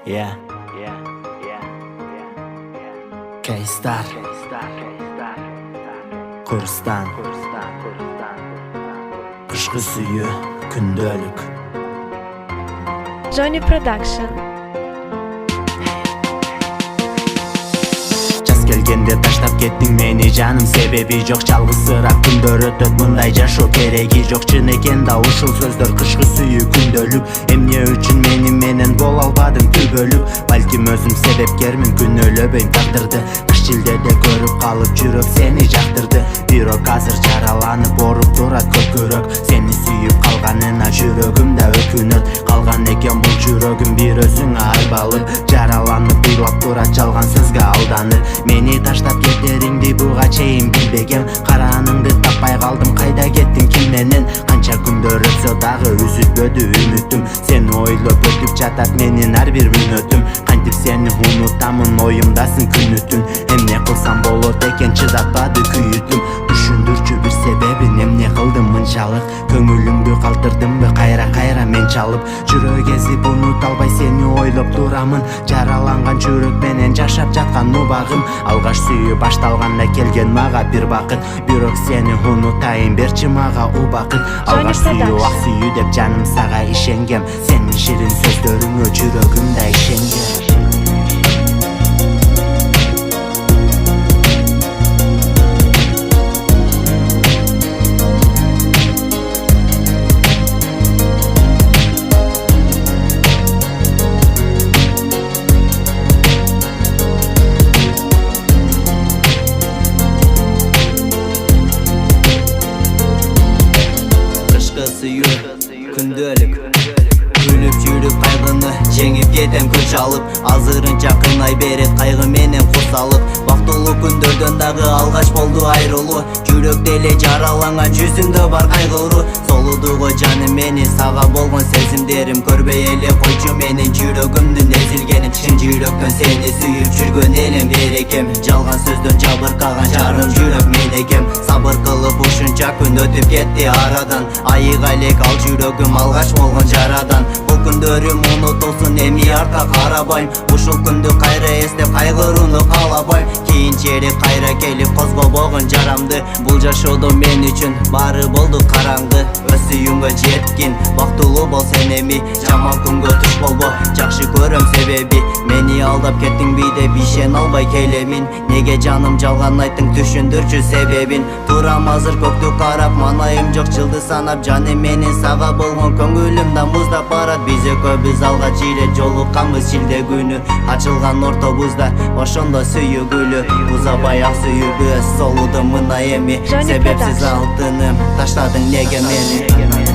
Yeah. K-Star Kırstan Kışkı suyu Kündölük Johnny Production. Келгенде таштап кеттиң мени жаным, себеби жок, жалгызсыраак күндөр өтөт, мындай жашоо кереги жок. Чын экен да ушул сөздөр, кышкы сүйүү күндөлүк. Эмне үчүн мени менен боло албадың түбөлүк? Балким өзүм себепкермин, күнөөлөбөйм тагдырды. Кыш жилдеде көрүп калып жүрөк сени жактырды. Бирок азыр жараланып ооруп турат көкүрөк. Сени сүйүп калганына жүрөгүмдө өкүнөт. Калган экен бул жүрөгүм бир өзүңө айбалып. Жараланып ыйлап турат жалган сөзгө алданып. Мени таштап кетериңди буга чейин билбегем. Карааныңды таппай калдым, кайда кеттиң, ким менен? Канча күндөр өтсө дагы үзүлбөдү үмүтүм. Сени ойлоп өтүп жатат менин ар бир мүнөтүм. Кантип сени унутамын, оюмдасың күнү түн. Эмне кылсам болот экен, чыдатпады күйүтүм. Түшүндүрчү бир себебин, эмне кылдым мынчалык? Көңүлүңдү калтырдымбы кайра мен чалып? Жүрөк эзип унута албай сени ойлоп турамын. Жараланган жүрөк менен жашап жаткан убагым. Алгаш сүйүү башталганда келген мага бир бакыт. Бирок сени унутайын, берчи мага убакыт. Алгаш сүйүү ак сүйүү деп жаным сага ишенгем. Сенин ширин сөздөрүңө жүрөгүмдө ишенгем. Күндөлүк күлүп жүрүп кайгыны жеңип кетем күн чалып. Азырынча кыйнай берет кайгы менен курсалып. Бактылуу күндөрдөн дагы алгач болду айрылуу. Жүрөктө эле жараланган жүзүндө бар кайгыруу. Солудуго жаным менин сага болгон сезимдерим. Көрбөй эле койчу менин жүрөгүмдүн эзилгенин. Чын жүрөктөн сени сүйүп жүргөн элем берекем. Жалган сөздөн жабыркаган жарым жүрөк менекем. Сабыр кылып ушунча күн өтүп кетти арадан. Айыга элек ал жүрөгүм алгач болгон жарадан. Бул күндөрүм унутулсун, эми артка карабайм. Ушул күндү кайра эстеп кайгырууну каалабайм. Кийинчерээк кайра келип козгобогон жарамды. Бул жашоодо мен үчүн баары болду караңгы. Өз сүйүүңгө жеткин, бактылуу бол сен эми. Жаман күнгө туш болбо, жакшы көрөм себеби. Мени алдап кеттиңби деп ишене албай келемин. Неге жаным жалган айттың, түшүндүрчү себебин. Турам азыр көктү карап, манайым жок жылды санап. Жаным менин сага болгон көңүлүм да муздап барат. Биз экөөбүз алгач эле жолукканбыз шилде күнү. Ачылган ортобузда ошондо сүйүү гүлү. Узабай ак сүйүүбүз солуду мына эми. Себепсиз алтыным таштадың неге мени?